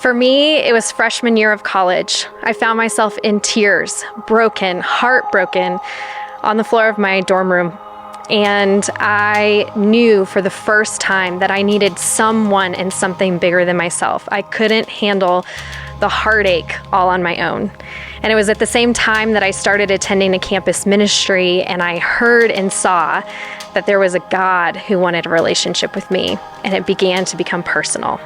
For me, it was freshman year of college. I found myself in tears, broken, heartbroken, on the floor of my dorm room. And I knew for the first time that I needed someone and something bigger than myself. I couldn't handle the heartache all on my own. And it was at the same time that I started attending a campus ministry, and I heard and saw that there was a God who wanted a relationship with me, and it began to become personal.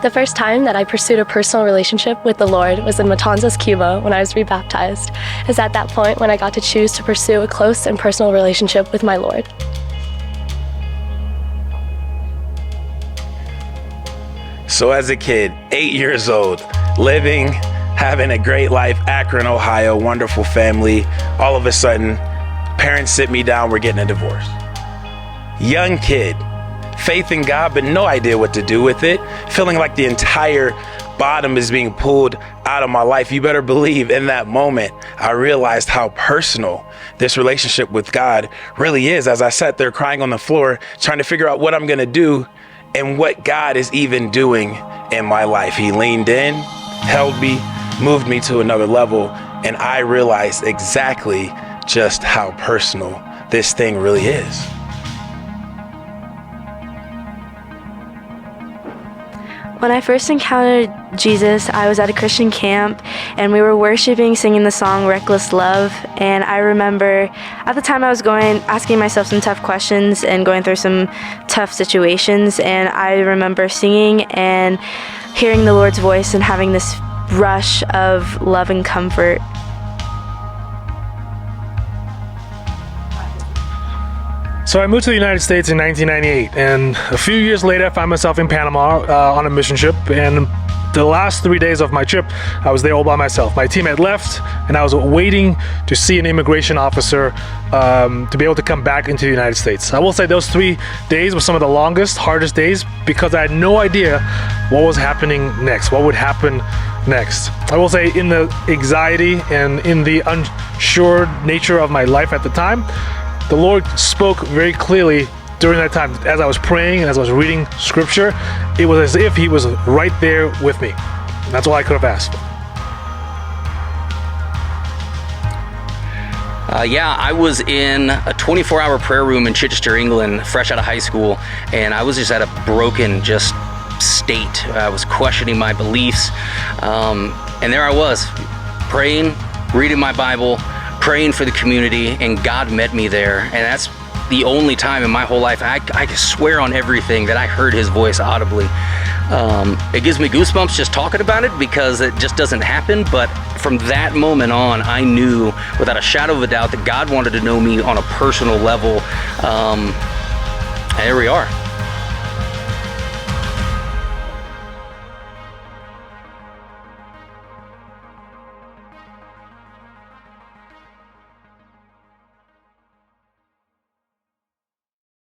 The first time that I pursued a personal relationship with the Lord was in Matanzas, Cuba, when I was rebaptized. It was at that point when I got to choose to pursue a close and personal relationship with my Lord. So as a kid, 8 years old, living, having a great life, Akron, Ohio, wonderful family, all of a sudden, parents sit me down, we're getting a divorce. Young kid, faith in God, but no idea what to do with it, feeling like the entire bottom is being pulled out of my life. You better believe in that moment, I realized how personal this relationship with God really is as I sat there crying on the floor, trying to figure out what I'm gonna do and what God is even doing in my life. He leaned in, held me, moved me to another level, and I realized exactly just how personal this thing really is. When I first encountered Jesus, I was at a Christian camp and we were worshiping, singing the song Reckless Love. And I remember at the time I was asking myself some tough questions and going through some tough situations. And I remember singing and hearing the Lord's voice and having this rush of love and comfort. So I moved to the United States in 1998, and a few years later I found myself in Panama on a mission trip, and the last 3 days of my trip I was there all by myself. My team had left and I was waiting to see an immigration officer to be able to come back into the United States. I will say those 3 days were some of the longest, hardest days because I had no idea what was happening next, what would happen next. I will say in the anxiety and in the unsure nature of my life at the time, the Lord spoke very clearly during that time. As I was praying and as I was reading scripture, it was as if He was right there with me. And that's all I could have asked. Yeah, I was in a 24-hour prayer room in Chichester, England, fresh out of high school, and I was just at a broken state. I was questioning my beliefs, and there I was, praying, reading my Bible, praying for the community, and God met me there. And that's the only time in my whole life I can swear on everything that I heard His voice audibly. It gives me goosebumps just talking about it because it just doesn't happen, but from that moment on I knew without a shadow of a doubt that God wanted to know me on a personal level, and here we are.